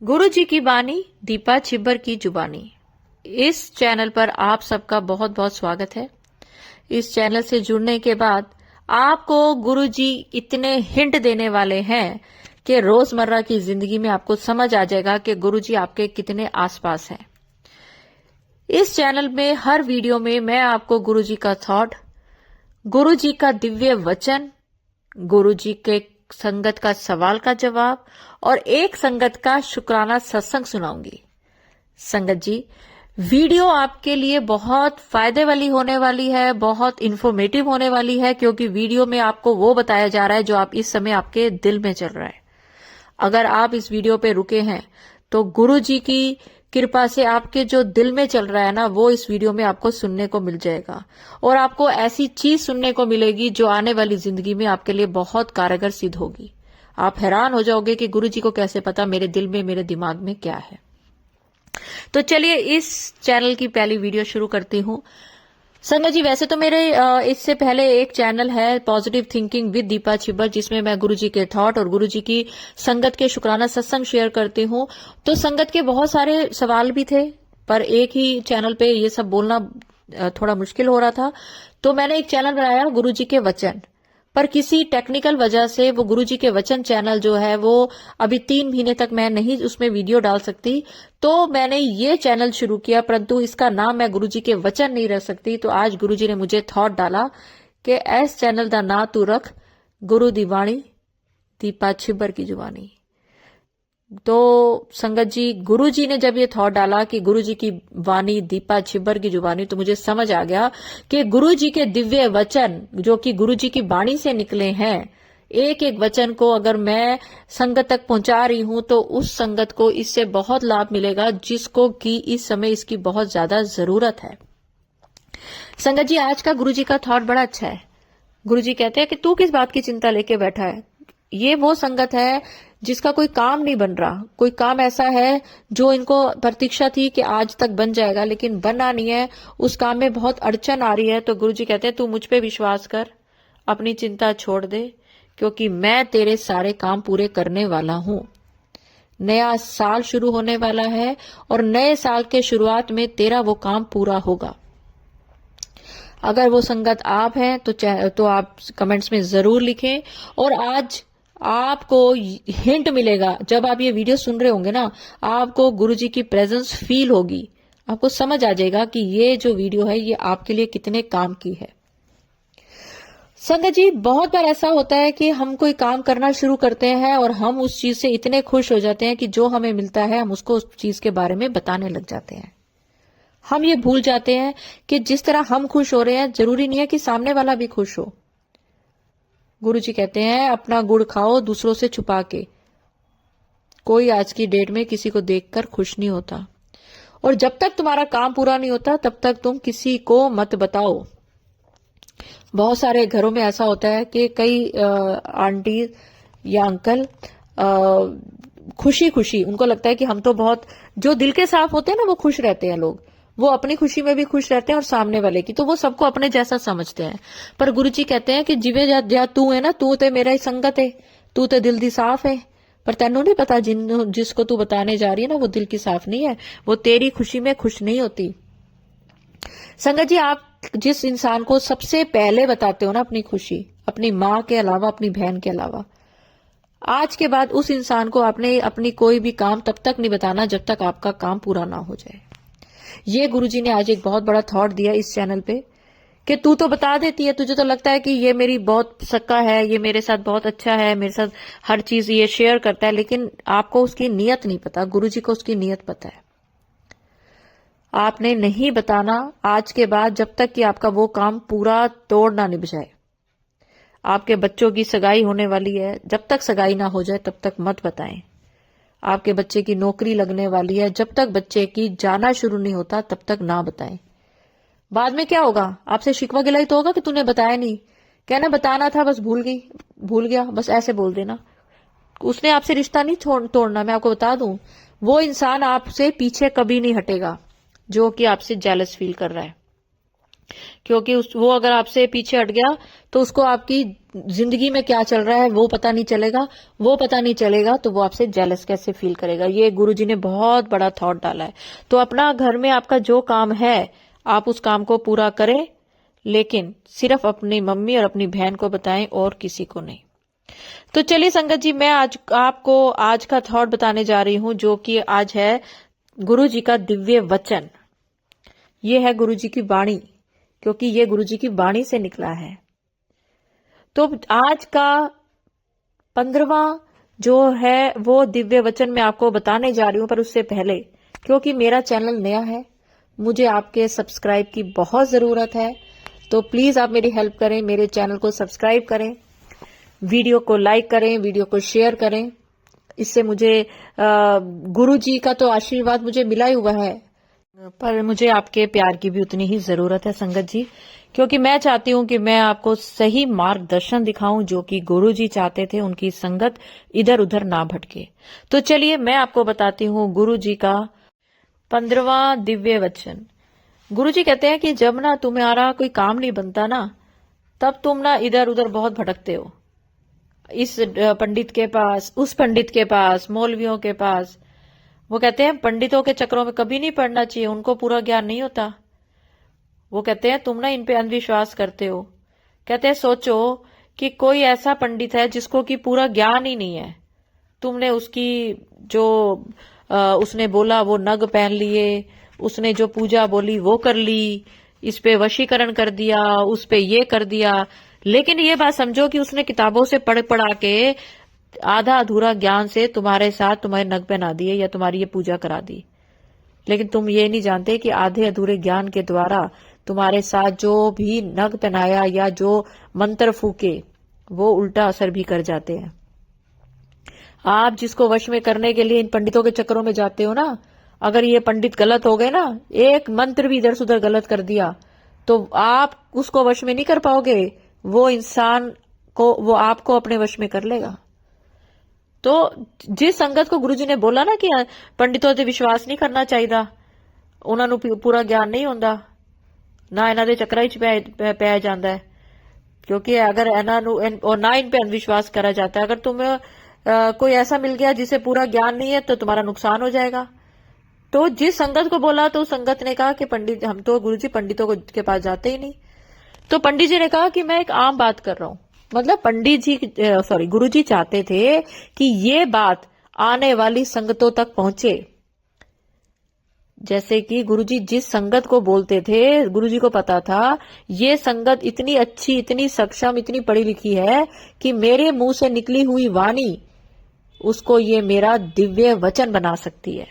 गुरु जी की बानी, दीपा छिब्बर की जुबानी। इस चैनल पर आप सबका बहुत बहुत स्वागत है। इस चैनल से जुड़ने के बाद आपको गुरु जी इतने हिंट देने वाले हैं कि रोजमर्रा की जिंदगी में आपको समझ आ जाएगा कि गुरु जी आपके कितने आसपास हैं। इस चैनल में हर वीडियो में मैं आपको गुरु जी का थॉट, गुरु जी का दिव्य वचन, गुरु जी के संगत का सवाल का जवाब और एक संगत का शुक्राना सत्संग सुनाऊंगी। संगत जी, वीडियो आपके लिए बहुत फायदे वाली होने वाली है, बहुत इंफॉर्मेटिव होने वाली है, क्योंकि वीडियो में आपको वो बताया जा रहा है जो आप इस समय आपके दिल में चल रहा है। अगर आप इस वीडियो पे रुके हैं तो गुरु जी की कृपा से आपके जो दिल में चल रहा है ना, वो इस वीडियो में आपको सुनने को मिल जाएगा और आपको ऐसी चीज सुनने को मिलेगी जो आने वाली जिंदगी में आपके लिए बहुत कारगर सिद्ध होगी। आप हैरान हो जाओगे कि गुरु जी को कैसे पता मेरे दिल में, मेरे दिमाग में क्या है। तो चलिए इस चैनल की पहली वीडियो शुरू करती हूं। संगत जी, वैसे तो मेरे इससे पहले एक चैनल है positive thinking with Deepa Chhibber, जिसमें मैं गुरुजी के थॉट और गुरुजी की संगत के शुक्राना सत्संग शेयर करती हूँ। तो संगत के बहुत सारे सवाल भी थे, पर एक ही चैनल पे ये सब बोलना थोड़ा मुश्किल हो रहा था। तो मैंने एक चैनल बनाया गुरुजी के वचन, पर किसी टेक्निकल वजह से वो गुरुजी के वचन चैनल जो है वो अभी 3 महीने तक मैं नहीं उसमें वीडियो डाल सकती। तो मैंने ये चैनल शुरू किया, परंतु इसका नाम मैं गुरुजी के वचन नहीं रख सकती। तो आज गुरुजी ने मुझे थॉट डाला कि इस चैनल का ना तू रख गुरु दी वाणी, दीपा छिब्बर की जुबानी। तो संगत जी, गुरु जी ने जब ये थॉट डाला कि गुरु जी की वाणी, दीपा छिब्बर की जुबानी, तो मुझे समझ आ गया कि गुरु जी के दिव्य वचन जो कि गुरु जी की वाणी से निकले हैं, एक एक वचन को अगर मैं संगत तक पहुंचा रही हूं तो उस संगत को इससे बहुत लाभ मिलेगा, जिसको कि इस समय इसकी बहुत ज्यादा जरूरत है। संगत जी, आज का गुरु जी का थॉट बड़ा अच्छा है। गुरु जी कहते हैं कि तू किस बात की चिंता लेके बैठा है। ये वो संगत है जिसका कोई काम नहीं बन रहा। कोई काम ऐसा है जो इनको प्रतीक्षा थी कि आज तक बन जाएगा, लेकिन बना नहीं है, उस काम में बहुत अड़चन आ रही है। तो गुरु जी कहते हैं तू मुझ पे विश्वास कर, अपनी चिंता छोड़ दे, क्योंकि मैं तेरे सारे काम पूरे करने वाला हूं। नया साल शुरू होने वाला है और नए साल के शुरुआत में तेरा वो काम पूरा होगा। अगर वो संगत आप हैं तो आप कमेंट्स में जरूर लिखें। और आज आपको हिंट मिलेगा, जब आप ये वीडियो सुन रहे होंगे ना, आपको गुरुजी की प्रेजेंस फील होगी। आपको समझ आ जाएगा कि ये जो वीडियो है ये आपके लिए कितने काम की है। संगत जी, बहुत बार ऐसा होता है कि हम कोई काम करना शुरू करते हैं और हम उस चीज से इतने खुश हो जाते हैं कि जो हमें मिलता है हम उसको उस चीज के बारे में बताने लग जाते हैं। हम ये भूल जाते हैं कि जिस तरह हम खुश हो रहे हैं, जरूरी नहीं है कि सामने वाला भी खुश हो। गुरुजी कहते हैं अपना गुड़ खाओ दूसरों से छुपा के। कोई आज की डेट में किसी को देखकर खुश नहीं होता, और जब तक तुम्हारा काम पूरा नहीं होता तब तक तुम किसी को मत बताओ। बहुत सारे घरों में ऐसा होता है कि कई आंटी या अंकल खुशी खुशी उनको लगता है कि हम तो बहुत, जो दिल के साफ होते हैं ना वो खुश रहते हैं। लोग वो अपनी खुशी में भी खुश रहते हैं और सामने वाले की, तो वो सबको अपने जैसा समझते हैं। पर गुरुजी कहते हैं कि जिवे जा तू है ना, तू तो मेरा ही संगत है, तू तो दिल दी साफ है, पर तेनू नहीं पता जिसको तू बताने जा रही है ना वो दिल की साफ नहीं है, वो तेरी खुशी में खुश नहीं होती। संगत जी, आप जिस इंसान को सबसे पहले बताते हो ना अपनी खुशी, अपनी माँ के अलावा, अपनी बहन के अलावा, आज के बाद उस इंसान को आपने अपनी कोई भी काम तब तक नहीं बताना जब तक आपका काम पूरा ना हो जाए। ये गुरुजी ने आज एक बहुत बड़ा थॉट दिया इस चैनल पे कि तू तो बता देती है, तुझे तो लगता है कि ये मेरी बहुत सक्का है, ये मेरे साथ बहुत अच्छा है, मेरे साथ हर चीज ये शेयर करता है, लेकिन आपको उसकी नीयत नहीं पता। गुरुजी को उसकी नीयत पता है। आपने नहीं बताना आज के बाद जब तक कि आपका वो काम पूरा तोड़ ना निभ जाए। आपके बच्चों की सगाई होने वाली है, जब तक सगाई ना हो जाए तब तक मत बताएं। आपके बच्चे की नौकरी लगने वाली है, जब तक बच्चे की जाना शुरू नहीं होता तब तक ना बताएं। बाद में क्या होगा, आपसे शिकवा गिलाई तो होगा कि तूने बताया नहीं। कहना बताना था, बस भूल गया, बस ऐसे बोल देना। उसने आपसे रिश्ता नहीं तोड़ना। मैं आपको बता दूं, वो इंसान आपसे पीछे कभी नहीं हटेगा जो कि आपसे जेलस फील कर रहा है। क्योंकि वो अगर आपसे पीछे हट गया तो उसको आपकी जिंदगी में क्या चल रहा है वो पता नहीं चलेगा। वो पता नहीं चलेगा तो वो आपसे जेलस कैसे फील करेगा। ये गुरुजी ने बहुत बड़ा थॉट डाला है। तो अपना घर में आपका जो काम है आप उस काम को पूरा करें, लेकिन सिर्फ अपनी मम्मी और अपनी बहन को बताएं और किसी को नहीं। तो चलिए संगत जी, मैं आज आपको आज का थॉट बताने जा रही हूं, जो कि आज है गुरुजी का दिव्य वचन। ये है गुरुजी की वाणी, क्योंकि ये गुरुजी की वाणी से निकला है। तो आज का 15वां जो है वो दिव्य वचन मैं आपको बताने जा रही हूं। पर उससे पहले, क्योंकि मेरा चैनल नया है, मुझे आपके सब्सक्राइब की बहुत जरूरत है। तो प्लीज आप मेरी हेल्प करें, मेरे चैनल को सब्सक्राइब करें, वीडियो को लाइक करें, वीडियो को शेयर करें। इससे मुझे गुरुजी का तो आशीर्वाद मुझे मिला ही हुआ है, पर मुझे आपके प्यार की भी उतनी ही जरूरत है संगत जी, क्योंकि मैं चाहती हूं कि मैं आपको सही मार्गदर्शन दिखाऊं, जो कि गुरुजी चाहते थे, उनकी संगत इधर उधर ना भटके। तो चलिए मैं आपको बताती हूं गुरुजी का 15वां दिव्य वचन। गुरुजी कहते हैं कि जब ना तुम्हारा कोई काम नहीं बनता ना, तब तुम ना इधर उधर बहुत भटकते हो, इस पंडित के पास, उस पंडित के पास, मौलवियों के पास। वो कहते हैं पंडितों के चक्रों में कभी नहीं पड़ना चाहिए, उनको पूरा ज्ञान नहीं होता। वो कहते हैं तुम ना इन पे अंधविश्वास करते हो। कहते हैं सोचो कि कोई ऐसा पंडित है जिसको कि पूरा ज्ञान ही नहीं है, तुमने उसकी जो उसने बोला वो नग पहन लिए, उसने जो पूजा बोली वो कर ली, इस पे वशीकरण कर दिया, उस पे ये कर दिया। लेकिन ये बात समझो कि उसने किताबों से पढ़ पढ़ा के आधा अधूरा ज्ञान से तुम्हारे साथ तुम्हारे नग पहना दिए या तुम्हारी ये पूजा करा दी। लेकिन तुम ये नहीं जानते कि आधे अधूरे ज्ञान के द्वारा तुम्हारे साथ जो भी नग पहनाया या जो मंत्र फूके वो उल्टा असर भी कर जाते हैं। आप जिसको वश में करने के लिए इन पंडितों के चक्करों में जाते हो ना, अगर ये पंडित गलत हो गए ना, एक मंत्र भी इधर से उधर गलत कर दिया, तो आप उसको वश में नहीं कर पाओगे। वो इंसान को, वो आपको अपने वश में कर लेगा। तो जिस संगत को गुरुजी ने बोला ना कि पंडितों ते विश्वास नहीं करना चाहिए, उन्होंने पूरा ज्ञान नहीं होता, ना इन्हां दे चक्करां च पै जांदा है, क्योंकि अगर और ना इन पे अंधविश्वास करा जाता है। अगर तुम्हें कोई ऐसा मिल गया जिसे पूरा ज्ञान नहीं है तो तुम्हारा नुकसान हो जाएगा। तो जिस संगत को बोला तो उस संगत ने कहा कि पंडित, हम तो गुरुजी पंडितों के पास जाते ही नहीं। तो पंडित जी ने कहा कि मैं एक आम बात कर रहा हूं। मतलब पंडित जी, सॉरी, गुरुजी चाहते थे कि ये बात आने वाली संगतों तक पहुंचे। जैसे कि गुरुजी जिस संगत को बोलते थे, गुरुजी को पता था ये संगत इतनी अच्छी, इतनी सक्षम, इतनी पढ़ी लिखी है कि मेरे मुंह से निकली हुई वाणी उसको ये मेरा दिव्य वचन बना सकती है।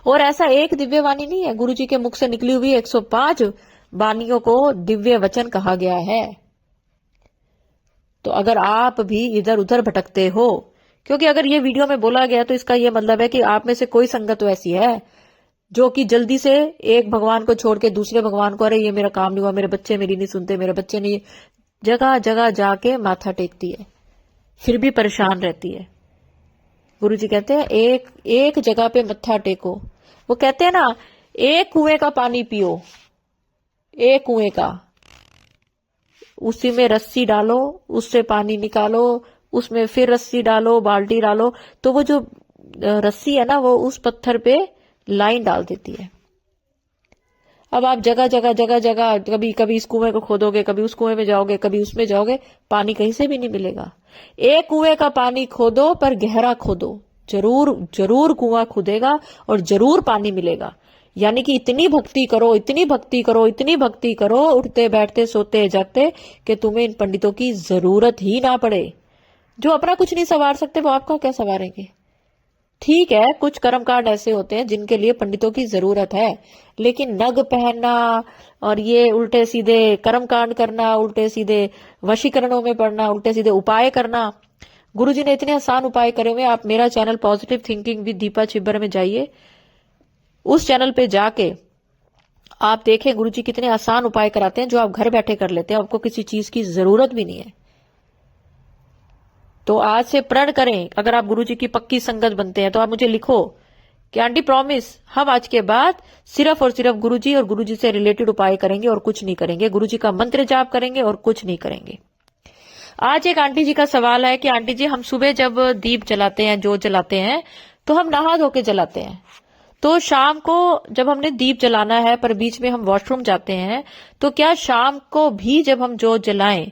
और ऐसा एक दिव्य वाणी नहीं है, गुरुजी के मुख से निकली हुई 105 वाणियों को दिव्य वचन कहा गया है। तो अगर आप भी इधर उधर भटकते हो, क्योंकि अगर ये वीडियो में बोला गया तो इसका ये मतलब है कि आप में से कोई संगत तो ऐसी है जो कि जल्दी से एक भगवान को छोड़ के दूसरे भगवान को, अरे ये मेरा काम नहीं हुआ, मेरे बच्चे मेरी नहीं सुनते, मेरे बच्चे नहीं, जगह जगह जाके माथा टेकती है, फिर भी परेशान रहती है। गुरुजी कहते हैं एक जगह पे मत्था टेको। वो कहते हैं ना, एक कुएं का पानी पियो, एक कुएं का, उसी में रस्सी डालो, उससे पानी निकालो, उसमें फिर रस्सी डालो, बाल्टी डालो, तो वो जो रस्सी है ना वो उस पत्थर पे लाइन डाल देती है। अब आप जगह जगह जगह जगह, कभी कभी इस कुएं को खोदोगे, कभी उस कुएं में जाओगे, कभी उसमें जाओगे, पानी कहीं से भी नहीं मिलेगा। एक कुएं का पानी खोदो, पर गहरा खोदो, जरूर जरूर कुआं खुदेगा और जरूर पानी मिलेगा। यानी कि इतनी भक्ति करो, इतनी भक्ति करो, इतनी भक्ति करो, उठते बैठते सोते जागते, कि तुम्हें इन पंडितों की जरूरत ही ना पड़े। जो अपना कुछ नहीं संवार सकते वो आपका क्या संवारेंगे। ठीक है, कुछ कर्मकांड ऐसे होते हैं जिनके लिए पंडितों की जरूरत है, लेकिन नग पहनना और ये उल्टे सीधे कर्मकांड करना, उल्टे सीधे वशीकरणों में पड़ना, उल्टे सीधे उपाय करना, गुरुजी ने इतने आसान उपाय करे हुए। आप मेरा channel positive thinking with Deepa Chhibber में जाइए, उस चैनल पे जाके आप देखें गुरुजी कितने आसान उपाय कराते हैं जो आप घर बैठे कर लेते हैं, आपको किसी चीज की जरूरत भी नहीं है। तो आज से प्रण करें, अगर आप गुरुजी की पक्की संगत बनते हैं तो आप मुझे लिखो कि आंटी प्रॉमिस हम आज के बाद सिर्फ और सिर्फ गुरुजी और गुरुजी से रिलेटेड उपाय करेंगे और कुछ नहीं करेंगे, गुरुजी का मंत्र जाप करेंगे और कुछ नहीं करेंगे। आज एक आंटी जी का सवाल है कि आंटी जी हम सुबह जब दीप जलाते हैं, जोत जलाते हैं, तो हम नहा धो के जलाते हैं, तो शाम को जब हमने दीप जलाना है पर बीच में हम वॉशरूम जाते हैं, तो क्या शाम को भी जब हम जोत जलाएं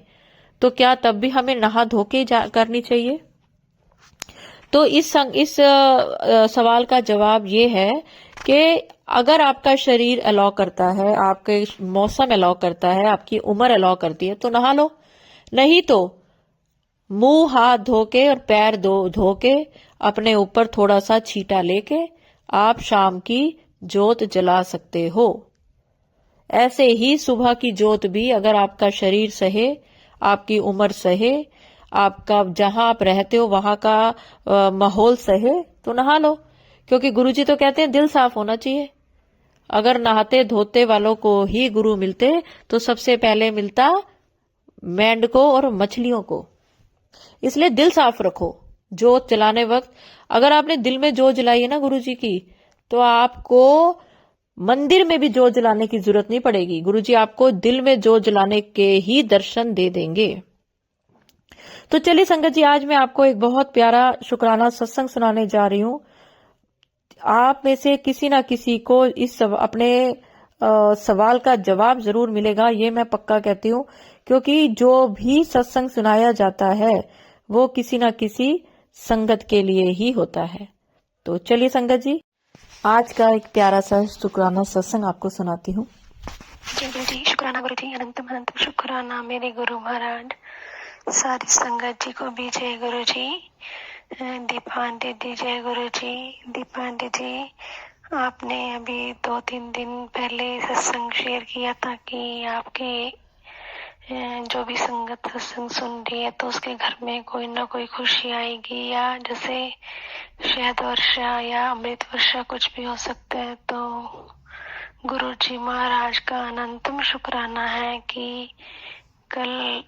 तो क्या तब भी हमें नहा धो के करनी चाहिए? तो इस सवाल का जवाब ये है कि अगर आपका शरीर अलाउ करता है, आपके मौसम अलाउ करता है, आपकी उम्र अलाउ करती है तो नहा लो, नहीं तो मुंह हाथ धो के और पैर धो के अपने ऊपर थोड़ा सा छींटा लेके आप शाम की जोत जला सकते हो। ऐसे ही सुबह की जोत भी अगर आपका शरीर सहे, आपकी उम्र सहे, आपका जहां आप रहते हो वहां का माहौल सहे तो नहा लो, क्योंकि गुरुजी तो कहते हैं दिल साफ होना चाहिए। अगर नहाते धोते वालों को ही गुरु मिलते तो सबसे पहले मिलता मेंढकों और मछलियों को। इसलिए दिल साफ रखो। जोत जलाने वक्त अगर आपने दिल में जोत जलाई है ना गुरुजी की, तो आपको मंदिर में भी जोत जलाने की जरूरत नहीं पड़ेगी, गुरुजी आपको दिल में जोत जलाने के ही दर्शन दे देंगे। तो चलिए संगत जी, आज मैं आपको एक बहुत प्यारा शुक्राना सत्संग सुनाने जा रही हूं। आप में से किसी ना किसी को इस अपने सवाल का जवाब जरूर मिलेगा, ये मैं पक्का कहती हूँ, क्योंकि जो भी सत्संग सुनाया जाता है वो किसी ना किसी संगत के लिए ही होता है। तो चलिए संगत जी, आज का एक प्यारा सा शुक्राना सत्संग आपको सुनाती हूँ। जी गुरु जी, शुक्राना गुरु जी, अनंतम अनंतम शुक्राना मेरे गुरु महाराज। सारी संगत जी को भी जय गुरु जी। दीपांडे जी जय गुरु जी। दीपांडे जी, आपने अभी 2-3 दिन पहले सत्संग शेयर किया था कि आपके जो भी संगत सत्संग सुन रही है तो उसके घर में कोई ना कोई खुशी आएगी, या जैसे शहद वर्षा या अमृत वर्षा कुछ भी हो सकता है। तो गुरु जी महाराज का अनंतम शुक्राना है कि कल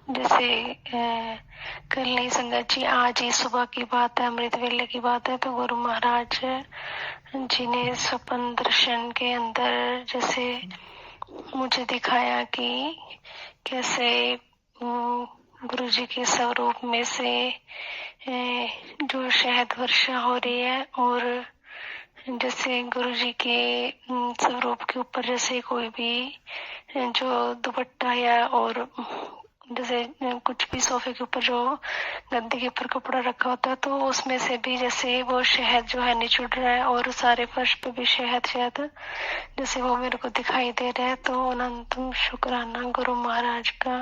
जैसे कल नहीं संगत जी, आज ही सुबह की बात है, अमृत वेले की बात है, तो गुरु महाराज जी ने स्वप्न दर्शन के अंदर जैसे मुझे दिखाया कि कैसे गुरु जी के स्वरूप में से जो शहद वर्षा हो रही है, और जैसे गुरु जी के स्वरूप के ऊपर जैसे कोई भी जो दुपट्टा या और जैसे कुछ भी सोफे के ऊपर जो गद्दे के ऊपर कपड़ा रखा होता है, तो उसमें से भी जैसे वो शहद जो है निचुड़ रहा है, और सारे फर्श पे भी शहद जैसे वो मेरे को दिखाई दे रहा है। तो अनंतम शुक्राना गुरु महाराज का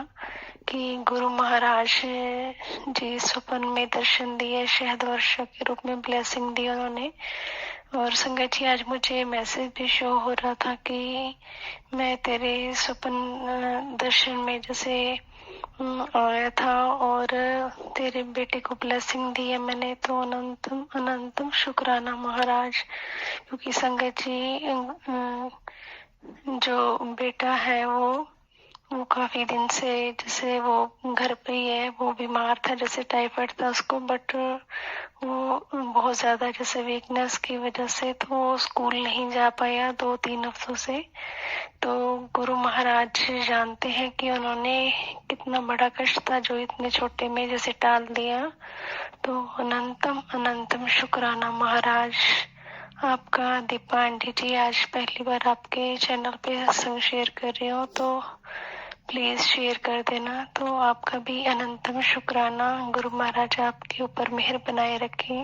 कि गुरु महाराज जी स्वप्न में दर्शन दिए, शहद वर्षा के रूप में ब्लेसिंग दी उन्होंने। और संगत जी, आज मुझे मैसेज भी शो हो रहा था कि मैं तेरे स्वप्न दर्शन में जैसे आया था और तेरे बेटे को ब्लेसिंग दी है मैंने। तो अनंतम अनंतम शुक्राना महाराज, क्योंकि संगत जी जो बेटा है वो काफी दिन से जैसे वो घर पे ही है, वो बीमार था, जैसे टाइफाइड था उसको, बट वो बहुत ज्यादा जैसे वीकनेस की वजह से तो वो स्कूल नहीं जा पाया 2-3 हफ्तों से। तो गुरु महाराज जानते हैं कि उन्होंने कितना बड़ा कष्ट था जो इतने छोटे में जैसे टाल दिया। तो अनंतम अनंतम शुक्राना महाराज आपका। दीपांडे जी, आज पहली बार आपके चैनल पे सत्संग शेयर कर रही हूँ, तो प्लीज शेयर कर देना। तो आपका भी अनंतम शुक्राना। गुरु महाराज आपके ऊपर मेहर बनाए रखे,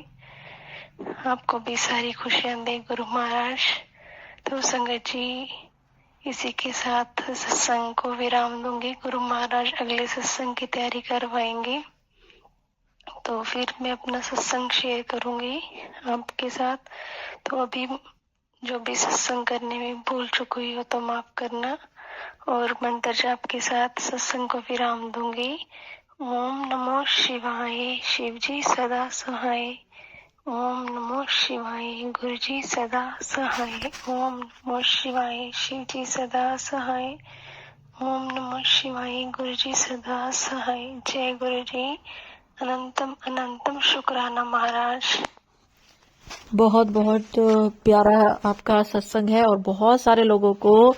आपको भी सारी खुशियां दे गुरु महाराज। तो संगत जी, इसी के साथ सत्संग को विराम दूंगी। गुरु महाराज अगले सत्संग की तैयारी करवाएंगे, तो फिर मैं अपना सत्संग शेयर करूंगी आपके साथ। तो अभी जो भी सत्संग करने में भूल चुकी हो तो माफ करना, और मंत्र जाप के साथ सत्संग को विराम दूंगी। ओम नमो शिवाय, शिव जी सदा सहाय। ओम नमो शिवाय, गुरु जी सदा सहाय। ओम नमो शिवाय, शिव जी सदा सहाय। ओम नमो शिवाय, गुरु जी सदा सहाय। जय गुरु जी। अनंतम अनंतम शुक्राना महाराज। बहुत बहुत प्यारा आपका सत्संग है और बहुत सारे लोगों को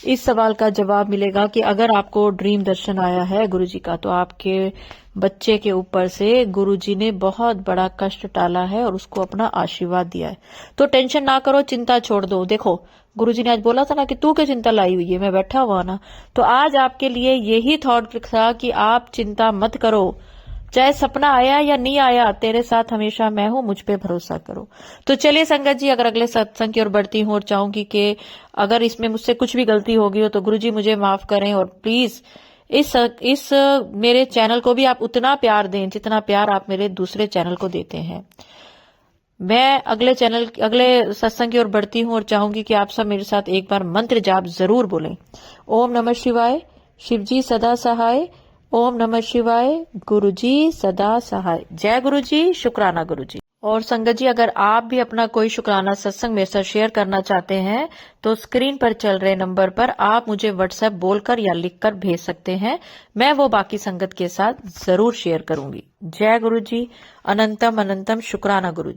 इस सवाल का जवाब मिलेगा कि अगर आपको ड्रीम दर्शन आया है गुरुजी का तो आपके बच्चे के ऊपर से गुरुजी ने बहुत बड़ा कष्ट टाला है और उसको अपना आशीर्वाद दिया है। तो टेंशन ना करो, चिंता छोड़ दो। देखो गुरुजी ने आज बोला था ना कि तू क्या चिंता लाई हुई है, मैं बैठा हुआ ना। तो आज आपके लिए यही थॉट था कि आप चिंता मत करो, चाहे सपना आया या नहीं आया, तेरे साथ हमेशा मैं हूं, मुझ पे भरोसा करो। तो चलिए संगत जी, अगर अगले सत्संग की ओर बढ़ती हूं और चाहूंगी कि अगर इसमें मुझसे कुछ भी गलती होगी हो तो गुरुजी मुझे माफ करें और प्लीज इस मेरे चैनल को भी आप उतना प्यार दें जितना प्यार आप मेरे दूसरे चैनल को देते हैं। मैं अगले सत्संग की ओर बढ़ती हूं और चाहूंगी कि आप सब मेरे साथ एक बार मंत्र जाप जरूर बोलें। ओम नमः शिवाय, शिवजी सदा सहाय। ओम नमः शिवाय, गुरुजी सदा सहाय। जय गुरुजी, शुक्राना गुरुजी। और संगत जी, अगर आप भी अपना कोई शुक्राना सत्संग मेरे साथ शेयर करना चाहते हैं तो स्क्रीन पर चल रहे नंबर पर आप मुझे व्हाट्सएप बोलकर या लिखकर भेज सकते हैं। मैं वो बाकी संगत के साथ जरूर शेयर करूंगी। जय गुरुजी, अनंतम अनंतम शुक्राना गुरुजी।